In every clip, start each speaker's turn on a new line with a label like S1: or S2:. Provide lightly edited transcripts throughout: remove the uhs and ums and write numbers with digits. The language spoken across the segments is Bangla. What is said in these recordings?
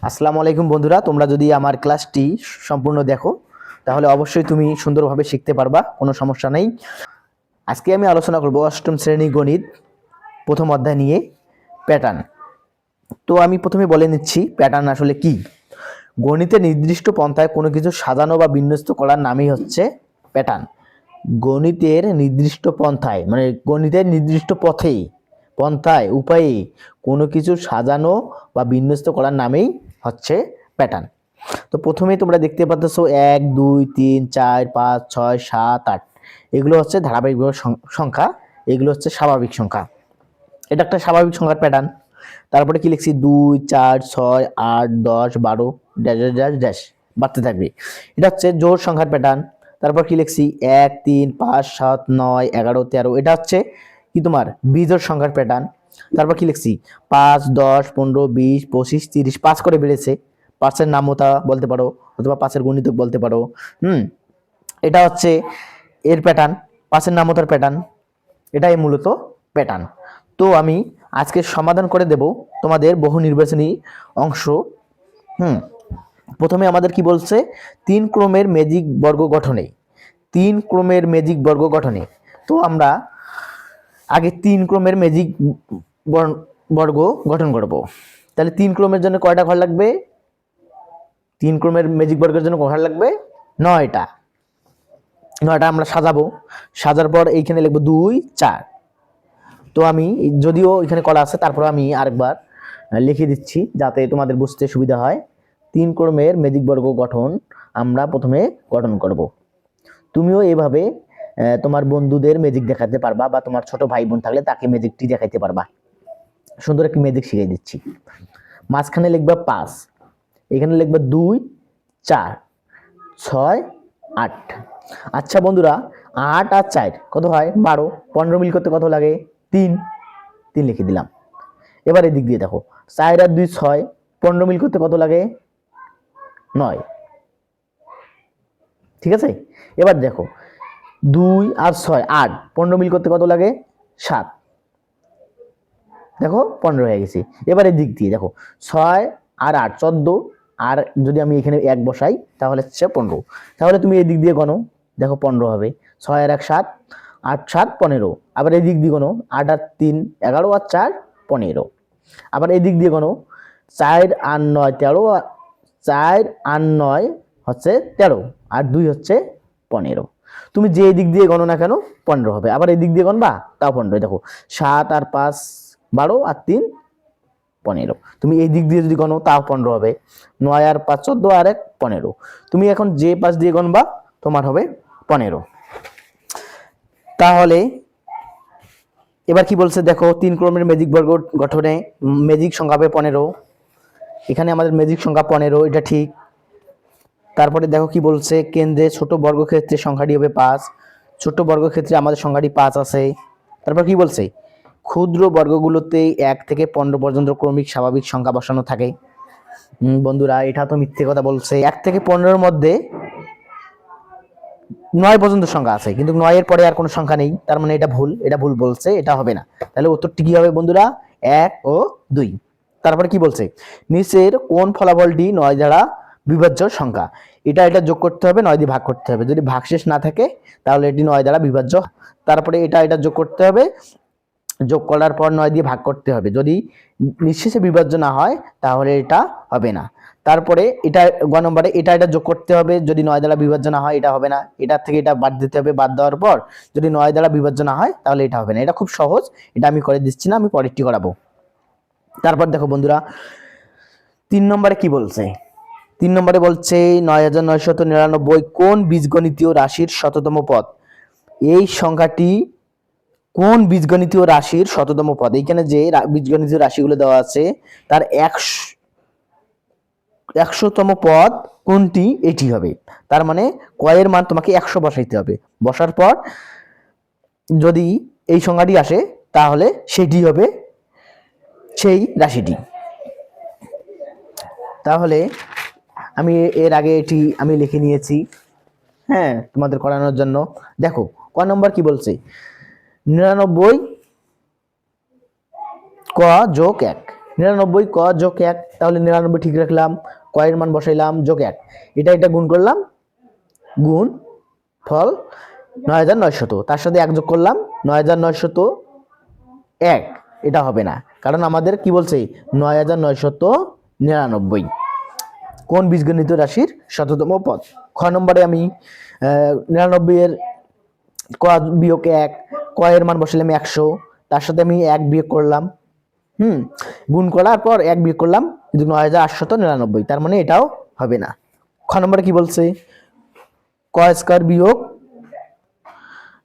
S1: আসসালামু আলাইকুম বন্ধুরা, তোমরা যদি আমার ক্লাসটি সম্পূর্ণ দেখো তাহলে অবশ্যই তুমি সুন্দরভাবে শিখতে পারবা, কোনো সমস্যা নেই। আজকে আমি আলোচনা করব অষ্টম শ্রেণী গণিত প্রথম অধ্যায় নিয়ে প্যাটার্ন। তো আমি প্রথমে বলে নিচ্ছি প্যাটার্ন আসলে কি। গণিতের নির্দিষ্ট পন্থায় কোনো কিছু সাজানো বা বিন্যস্ত করার নামই হচ্ছে প্যাটার্ন। গণিতের নির্দিষ্ট পন্থায় মানে গণিতের নির্দিষ্ট পন্থায় উপায়ে কোনো কিছু সাজানো বা বিন্যস্ত করার নামেই হচ্ছে প্যাটার্ন। তো প্রথমেই তোমরা দেখতে পাচ্ছ 1 2 3 4 5 6 7 8, এগুলো হচ্ছে ধারাবাহিক সংখ্যা, এগুলো হচ্ছে স্বাভাবিক সংখ্যা। এটা একটা স্বাভাবিক সংখ্যার প্যাটার্ন। তারপরে কি লিখছি 2 4 6 8 10 12 ড্যাশ ড্যাশ ড্যাশ বাড়তে থাকবে, এটা হচ্ছে জোড় সংখ্যার প্যাটার্ন। তারপর কি লিখছি 1 3 5 7 9 11 13, এটা হচ্ছে কি তোমার বিজোড় সংখ্যার প্যাটার্ন। তারপর কি লিখছি 5 10 15 20 25 30, 5 করে বেড়েছে, পাঁচের নামতা বলতে পারো অথবা পাঁচের গুণিতক বলতে পারো। এটা হচ্ছে এর প্যাটার্ন, পাঁচের নামতার প্যাটার্ন, এটাই মূলত প্যাটার্ন। তো আমি আজকে সমাধান করে দেব তোমাদের বহু নির্বাচনী অংশ। প্রথমে আমাদের কি বলছে, 3 ক্রমের ম্যাজিক বর্গ গঠনে। 3 ক্রমের ম্যাজিক বর্গ গঠনে তো আমরা আগে 3 ক্রমের ম্যাজিক বর্গ গঠন করব। তাহলে 3 ক্রমের জন্য কয়টা ঘর লাগবে? 3 ক্রমের ম্যাজিক বর্গের জন্য ঘর লাগবে 9টা। 9টা আমরা সাজাবো, সাজার পর এইখানে লিখবো 2 4। তো আমি যদিও এখানে করা আছে তারপর আমি আরেকবার লিখে দিচ্ছি যাতে তোমাদের বুঝতে সুবিধা হয়। 3 ক্রমের ম্যাজিক বর্গ গঠন আমরা প্রথমে গঠন করব। তুমিও এইভাবে তোমার বন্ধুদের ম্যাজিক দেখাতে পারবা বা তোমার ছোট ভাই বোন থাকলে তাকে ম্যাজিকটি দেখাইতে পারবা। সুন্দর একটি ম্যাজিক শিখিয়ে দিচ্ছি। মাঝখানে লিখবা 5, এখানে লিখবা 2 4 6 8। আচ্ছা বন্ধুরা, 8 আর 4 কত হয়? 12। 15 মিল করতে কত লাগে? 3 লিখে দিলাম। এবার এদিক দিয়ে দেখো 4 আর 2 6, 15 মিল করতে কত লাগে? 9। ঠিক আছে, এবার দেখো 2 আর 6 8, 15 মিল করতে কত লাগে? 7। দেখো 15 হয়ে গেছে। এবার এদিক দিয়ে দেখো 6 আর 8 14, আর যদি আমি এখানে 1 বসাই তাহলে হচ্ছে 15। তাহলে তুমি এই দিক দিয়ে গণো, দেখো 15 হবে। 6 আর 1 7, 8 7 15। আবার এই দিক দিয়ে গণো 8 আর 3 11 আর 4 15। আবার এই দিক দিয়ে গণো 4 আর 9 13, 4 আর 9 হচ্ছে 13, আর 2 হচ্ছে 15। তুমি যে দিক দিয়ে গণো না কেন 15 হবে। আবার এই দিক দিয়ে গণবা তাও 15। দেখো 7 আর 5 12 আর 3 15। তুমি এই দিক দিয়ে যদি গণো তাও 15 হবে। 9 আর 5 14 আর 1 15। তুমি এখন যে পাশ দিয়ে গণবা তোমার হবে 15। তাহলে এবার কি বলছে দেখো, 3 ক্রমের ম্যাজিক বর্গ গঠনে ম্যাজিক সংখ্যা হবে 15। এখানে আমাদের ম্যাজিক সংখ্যা 15, এটা ঠিক। তারপরে দেখো কি বলছে, কেন্দ্রে ছোট বর্গক্ষেত্রের সংখ্যাটি হবে 5। ছোট বর্গক্ষেত্রে আমাদের সংখ্যাটি 5 আছে। তারপর কি বলছে, ক্ষুদ্র বর্গগুলোতে 1 থেকে 15 পর্যন্ত ক্রমিক স্বাভাবিক সংখ্যা বসানো থাকে। বন্ধুরা এটা তো মিথ্যে কথা বলছে। 1 থেকে 15-এর মধ্যে 9 পর্যন্ত সংখ্যা আছে, কিন্তু 9 এর পরে আর কোনো সংখ্যা নেই। তার মানে এটা ভুল বলছে, এটা হবে না। তাহলে উত্তরটি কি হবে বন্ধুরা? 1 ও 2। তারপরে কি বলছে, নিচের কোন ফলাফলটি 9 দ্বারা বিভাজ্য সংখ্যা? এটা যোগ করতে হবে, 9 দিয়ে ভাগ করতে হবে। যদি ভাগশেষ না থাকে তাহলে এটি 9 দ্বারা বিভাজ্য। তারপরে এটা যোগ করতে হবে, যোগ করার পর 9 দিয়ে ভাগ করতে হবে। যদি নিঃশেষে বিভাজ্য না হয় তাহলে এটা হবে না। তারপরে এটা গ নম্বরে এটা যোগ করতে হবে, যদি 9 দ্বারা বিভাজ্য না হয় এটা হবে না। এটা থেকে এটা বাদ দিতে হবে, বাদ দেওয়ার পর যদি 9 দ্বারা বিভাজ্য না হয় তাহলে এটা হবে না। এটা খুব সহজ, এটা আমি করে দিচ্ছি না, আমি পরেরটি করাবো। তারপর দেখো বন্ধুরা 3 নম্বরে কি বলছে। 3 নম্বরে বলছে 9999 কোন বীজগণিতীয় রাশির শততম পদ? এই সংখ্যাটি কোন বীজগণিতীয় রাশির শততম পদ? এইখানে যে বীজগণিতীয় রাশিগুলো দেওয়া আছে তার 100তম পদ কোনটি, এটি হবে। তার মানে কয়ের মান তোমাকে 100 বসাইতে হবে। বসার পর যদি এই সংখ্যাটি আসে তাহলে সেটি হবে সেই রাশিটি। তাহলে আমি এর আগে এটি আমি লিখে নিয়েছি, হ্যাঁ, তোমাদের করানোর জন্য। দেখো ক নম্বর কি বলছে, 99 ক যোগ 1। 99 ক যোগ 1, তাহলে 99 ঠিক রাখলাম, ক এর মান বসাইলাম, যোগ 1, এটা গুণ করলাম, গুণ ফল 9900, তার সাথে 1 যোগ করলাম 9901, এটা হবে না, কারণ আমাদের কি বলছে 9999। কোন বীজগণিত রাশির শততম পদ? খ নম্বরে আমি 99 এর ক বিয়োগ 1, ক এর মান বসালাম 100, তার সাথে আমি 1 বিয়োগ করলাম, গুণ করার পর 1 বিয়োগ করলাম, কিন্তু 9899, তার মানে এটাও হবে না। খ নম্বরে কি বলছে ক স্কয়ার বিয়োগ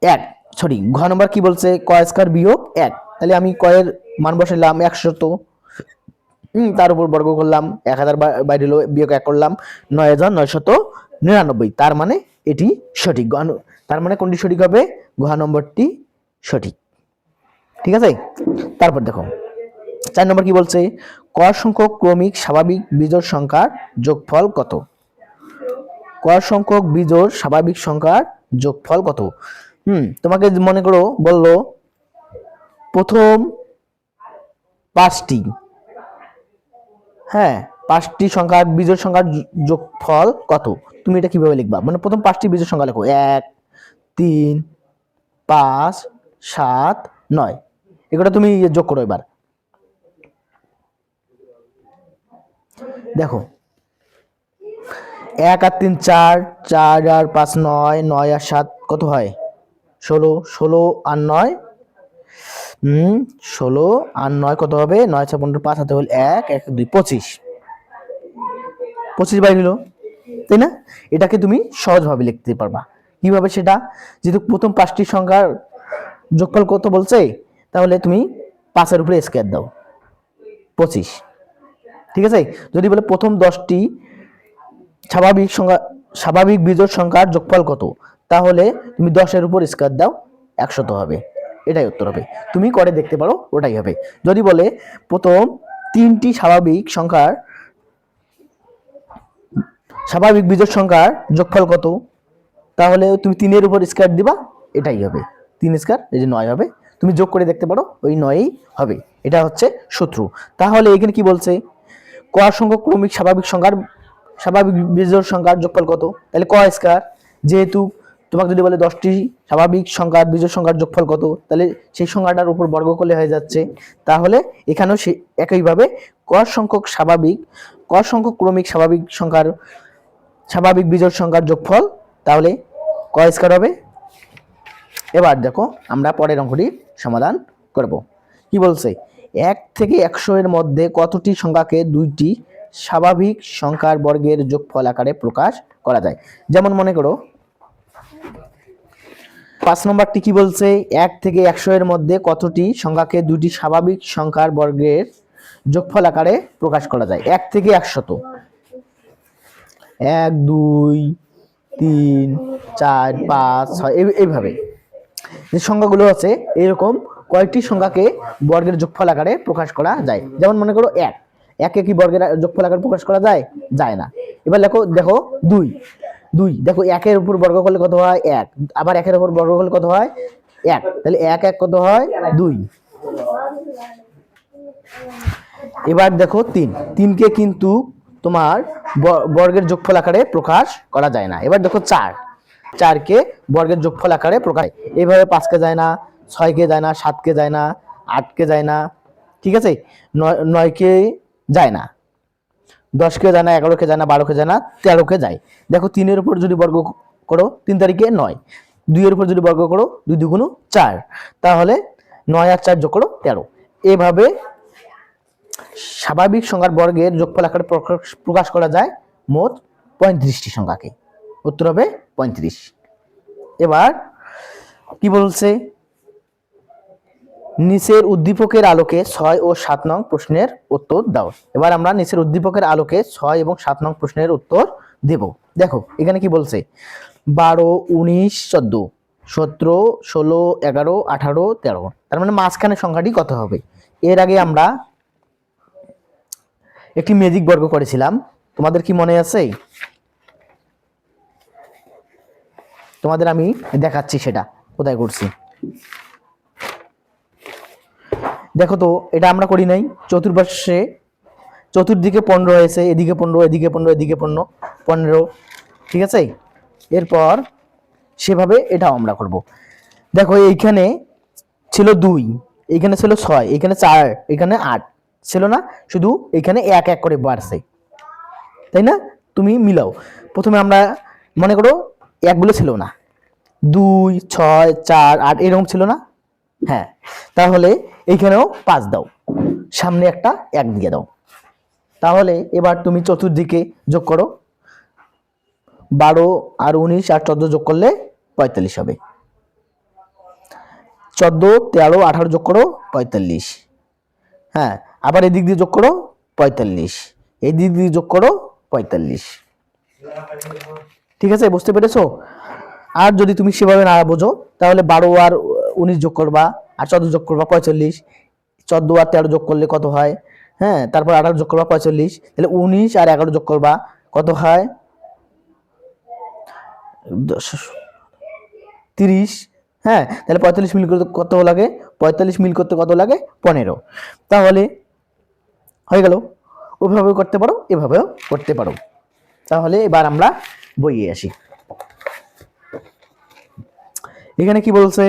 S1: 1, সরি, ঘ নম্বর কি বলছে ক স্কয়ার বিয়োগ 1, তাহলে আমি ক এর মান বসালাম 100, তার উপর বর্গ করলাম, 1000 বাইরে হলো, বিয়োগ 1 করলাম, 9999, তার মানে এটি সঠিক। তার মানে কোনটি সঠিক হবে? ঘ নম্বরটি সঠিক। ঠিক আছে, তারপর দেখো 4 নম্বর কি বলছে ক সংখ্যক ক্রমিক স্বাভাবিক বিজোড় সংখ্যার যোগফল কত? ক সংখ্যক বিজোড় স্বাভাবিক সংখ্যার যোগফল কত? তোমাকে মনে করো বললো প্রথম 5টি, হ্যাঁ 5টি সংখ্যার বিজোড় সংখ্যার যোগফল কত? তুমি এটা কিভাবে লিখবা? মানে প্রথম 5টি বিজোড় সংখ্যা লেখো, 1, 3, 5, 7, 9, এগুলো তুমি যোগ করো। এবার দেখো 1 আর 3 4, 4 আর 5 9, 9 আর 7 কত হয়? 16, 16 আর 9, 16 আর 9 কত হবে? 9 6 15, 5 হাতে হল 1, 1 2 25, 25 বাইর হলো, তাই না? এটাকে তুমি সহজভাবে লিখতে পারবা। কিভাবে সেটা? যেহেতু প্রথম 5টি সংখ্যার যোগফল কত বলছে, তাহলে তুমি 5 এর উপরে স্কয়ার দাও, 25। ঠিক আছে, যদি বলে প্রথম 10টি স্বাভাবিক বিজোড় সংখ্যার যোগফল কত, তাহলে তুমি 10 এর উপর স্কয়ার দাও, 100 হবে, এটাই উত্তর হবে। তুমি করে দেখতে পারো, ওটাই হবে। যদি বলে প্রথম 3টি স্বাভাবিক বিজোড় সংখ্যার যোগফল কত, তাহলে তুমি 3 এর উপর স্কয়ার দিবা, এটাই হবে 3 স্কয়ার, এই যে 9 হবে। তুমি যোগ করে দেখতে পারো, ওই 9ই হবে, এটা হচ্ছে সূত্র। তাহলে এখানে কি বলছে ক সংখ্যক ক্রমিক স্বাভাবিক বিজোড় সংখ্যার যোগফল কত, তাহলে ক স্কয়ার। যেহেতু তোমাকে যদি বলে 10টি স্বাভাবিক সংখ্যার বিজোড় সংখ্যার যোগফল কত, তাহলে সেই সংখ্যাটার উপর বর্গ করলে হয়ে যাচ্ছে। তাহলে এখানেও সেই একইভাবে ক সংখ্যক ক্রমিক স্বাভাবিক বিজোড় সংখ্যার যোগফল, তাহলে ক স্কয়ার হবে। এবার দেখো আমরা পরের অঙ্কটি সমাধান করব। কি বলছে 1 থেকে 100 এর মধ্যে কতটি সংখ্যাকে 2টি স্বাভাবিক সংখ্যার বর্গের যোগফল আকারে প্রকাশ করা যায়? যেমন মনে করো 5 নম্বরটি কি বলছে 1 থেকে 100 এর মধ্যে কতটি সংখ্যাকে 2টি স্বাভাবিক সংখ্যার বর্গের যোগফল আকারে প্রকাশ করা যায়? 1 থেকে 100, তো 1 2 3 4 5 6 এইভাবে যে সংখ্যাগুলো আছে, এরকম কয়েকটি সংখ্যাকে বর্গের যোগফল আকারে প্রকাশ করা যায়। যেমন মনে করো 1, একে কি বর্গের যোগফল আকারে প্রকাশ করা যায়? যায় না। এবার দেখো 2, দেখো 1 এর উপর বর্গ করলে কত হয়? 1, আবার 1 এর উপর বর্গ করলে কত হয়? 1, তাহলে 1 1 কত হয়? 2। এবার দেখো 3 কে কিন্তু তোমার বর্গের যোগফল আকারে প্রকাশ করা যায় না। এবার দেখো 4 কে বর্গের যোগফল আকারে প্রকাশ, এইভাবে 5 কে যায় না, 6 কে যায় না, 7 কে যায় না, 8 কে যায় না, ঠিক আছে, 9 কে যায় না, 10 কে যায় না, 11 কে যায় না, 12 কে যায় না, 13 কে যায়। দেখো 3 এর উপর যদি বর্গ করো 3 তারিখে 9, 2 এর উপর যদি বর্গ করো 2 2 গুণ 4, তাহলে 9 আর 4 যোগ করো 13। এভাবে স্বাভাবিক সংখ্যার বর্গের যোগফল আকারে প্রকাশ করা যায় মোট 35টি সংখ্যাকে। উত্তর হবে 35। এবার কি বলছে নিচের উদ্দীপকের আলোকে 6 ও 7 নং প্রশ্নের উত্তর দাও। এবার আমরা নিচের উদ্দীপকের আলোকে 6 এবং 7 নং প্রশ্নের উত্তর দেব। দেখো এখানে কি বলছে 12 19 14 17 16 11 18 13, তার মানে মাঝখানে সংখ্যাটি কত হবে? এর আগে আমরা একটি ম্যাজিক বর্গ করেছিলাম, তোমাদের কি মনে আছে? তোমাদের আমি দেখাচ্ছি সেটা কোথায় করছি। দেখো তো এটা আমরা করি নাই, চতুর্পার্শ্বে চতুর্দিকে 15 হয়েছে, এদিকে 15, এদিকে 15, এদিকে 15, ঠিক আছে। এরপর সেভাবে এটাও আমরা করব। দেখো এইখানে ছিল 2, এইখানে ছিল 6, এইখানে 4, এখানে 8 ছিল না, শুধু এখানে এক এক করে বাড়ছে, তাই না? তুমি মিলাও। প্রথমে আমরা মনে করো একগুলো ছিল না, 2, 6, 4, 8 এরকম ছিল না, হ্যাঁ, তাহলে এইখানেও 5 দাও, সামনে একটা 1 দিয়ে দাও। তাহলে এবার তুমি চতুর্দিকে যোগ করো, 12 আর 19 আর 14 যোগ করলে 45 হবে। 14, 13, 18 যোগ করো 45, হ্যাঁ, আবার এদিক দিয়ে যোগ করো 45, এই দিক দিয়ে যোগ করো 45, ঠিক আছে, বুঝতে পেরেছো? আর যদি তুমি সেভাবে না বোঝো তাহলে 12 আর 19 যোগ করবা, আর 14 যোগ করবা 45, 14 আর 13 যোগ করলে কত হয়, হ্যাঁ, তারপর 18 যোগ করবা 45, তাহলে 19 আর 11 যোগ করবা কত হয়, 30, হ্যাঁ, তাহলে 45 মিল করতে কত লাগে, 45 মিল করতে কত লাগে, 15। তাহলে হয়ে গেল। ওইভাবেও করতে পারো, এভাবেও করতে পারো। তাহলে এবার আমরা বইয়ে আসি। এখানে কি বলছে,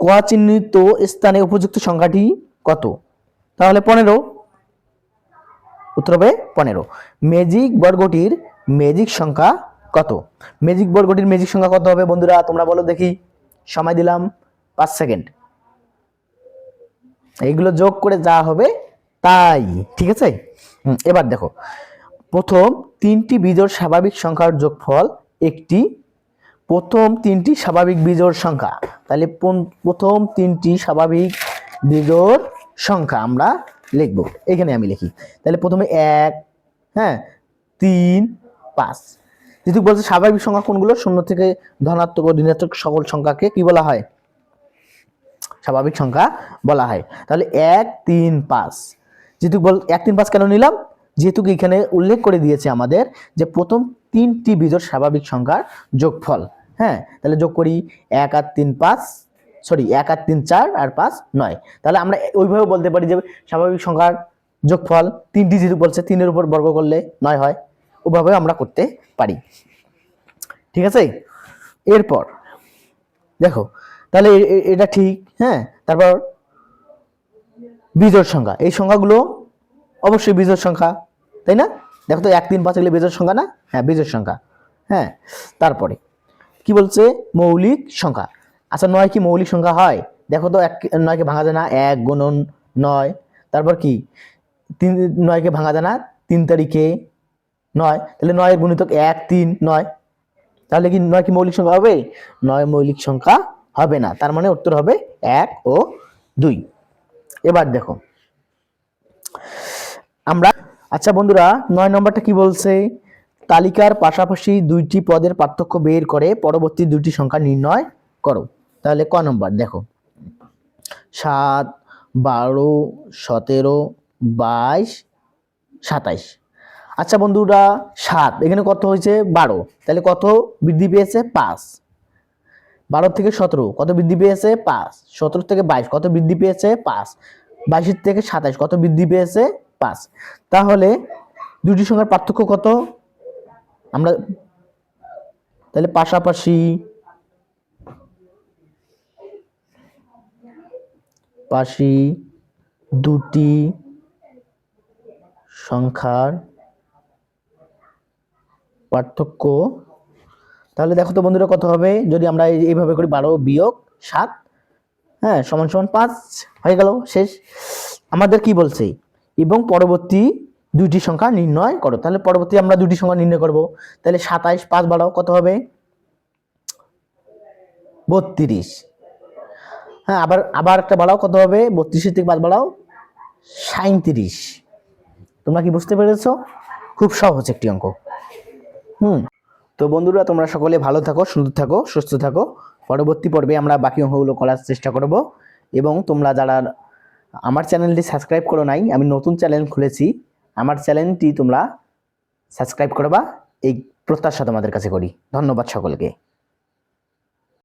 S1: ক চিহ্নিত স্থানে উপযুক্ত সংখ্যাটি কত? তাহলে 15, উত্তর হবে 15। ম্যাজিক বর্গটির ম্যাজিক সংখ্যা কত? ম্যাজিক বর্গটির ম্যাজিক সংখ্যা কত হবে বন্ধুরা, তোমরা বলো দেখি। সময় দিলাম 5 সেকেন্ড। এইগুলো যোগ করে যা হবে তাই, ঠিক আছে। এবার দেখো, প্রথম 3টি বিজোড় স্বাভাবিক সংখ্যার যোগফল একটি, প্রথম 3টি স্বাভাবিক বিজোড় সংখ্যা, তাহলে প্রথম 3টি স্বাভাবিক বিজোড় সংখ্যা আমরা লিখব। এখানে আমি লিখি, তাহলে প্রথমে 1, হ্যাঁ, 3, 5। যেহেতু বলছে স্বাভাবিক সংখ্যা কোনগুলো, শূন্য থেকে ধনাত্মক ও ঋণাত্মক সকল সংখ্যাকে কি বলা হয়, স্বাভাবিক সংখ্যা বলা হয়। তাহলে 1, 3, 5, যেহেতু 1, 3, 5 কেন নিলাম, যেহেতু এখানে উল্লেখ করে দিয়েছে আমাদের যে প্রথম 3টি বিজোড় স্বাভাবিক সংখ্যার যোগফল, হ্যাঁ, তাহলে যোগ করি 1 আর 3, 5, সরি 1 আর 3, 4 আর 5, 9। তাহলে আমরা ওইভাবে বলতে পারি যে স্বাভাবিক সংখ্যার যোগফল 3টি, যেহেতু বলছে 3-এর উপর বর্গ করলে 9 হয়, ওভাবে আমরা করতে পারি, ঠিক আছে। এরপর দেখো, তাহলে এটা ঠিক, হ্যাঁ। তারপর বিজোড় সংখ্যা, এই সংখ্যাগুলো অবশ্যই বিজোড় সংখ্যা, তাই না? দেখো তো 1, 3, 5 এগুলো বিজোড় সংখ্যা না, হ্যাঁ, বিজোড় সংখ্যা, হ্যাঁ। তারপরে কি বলছে, মৌলিক সংখ্যা। আচ্ছা, 9 কি মৌলিক সংখ্যা হয়? দেখো তো 9 কে ভাঙা যায় না, 1 গুণন 9। তারপর কি 9 কে ভাঙা যায় না 3 তারিখে 9, তাহলে 9 এর গুণিতক 1, 3, 9। তাহলে কি 9 কি মৌলিক সংখ্যা হবে? 9 মৌলিক সংখ্যা হবে না, তার মানে উত্তর হবে 1 ও 2। এবার দেখো আমরা, আচ্ছা বন্ধুরা, 9 নম্বরটা কি বলছে, তালিকার পাশাপাশি 2টি পদের পার্থক্য বের করে পরবর্তী 2টি সংখ্যা নির্ণয় করো। তাহলে ক নম্বর দেখো, 7, 12, 17, 22, 27। আচ্ছা বন্ধুরা, 7 এখানে কত হয়েছে, 12, তাহলে কত বৃদ্ধি পেয়েছে, 5। 12 থেকে 17 কত বৃদ্ধি পেয়েছে, 5। 17 থেকে 22 কত বৃদ্ধি পেয়েছে, 5। 22 থেকে 27 কত বৃদ্ধি পেয়েছে, 5। তাহলে দুটি সংখ্যার পার্থক্য কত, আমরা তাহলে পাশাপাশি দুটি সংখ্যার পার্থক্য, তাহলে দেখো তো বন্ধুরা কত হবে, যদি আমরা এইভাবে করি 12 বিয়োগ 7, হ্যাঁ, সমান সমান 5 হয়ে গেল, শেষ। আমাদের কি বলছে, এবং পরবর্তী 2টি সংখ্যা নির্ণয় করো। তাহলে পরবর্তী আমরা 2টি সংখ্যা নির্ণয় করব। তাহলে 27, 5 বাড়াও কত হবে, 32। হ্যাঁ, আবার একটা বাড়াও কত হবে, 32 থেকে 5 বাড়াও 37। তোমরা কি বুঝতে পেরেছো? খুব সহজ একটি অঙ্ক। তো বন্ধুরা, তোমরা সকলে ভালো থাকো, সুন্দর থাকো, সুস্থ থাকো। পরবর্তী পর্বে আমরা বাকি অঙ্কগুলো করার চেষ্টা করব। এবং তোমরা যারা আমার চ্যানেলটি সাবস্ক্রাইব করো নাই, আমি নতুন চ্যানেল খুলেছি, আমার চ্যানেলটি তোমরা সাবস্ক্রাইব করবা, এই প্রত্যাশা তোমাদের কাছে করি। ধন্যবাদ সকলকে।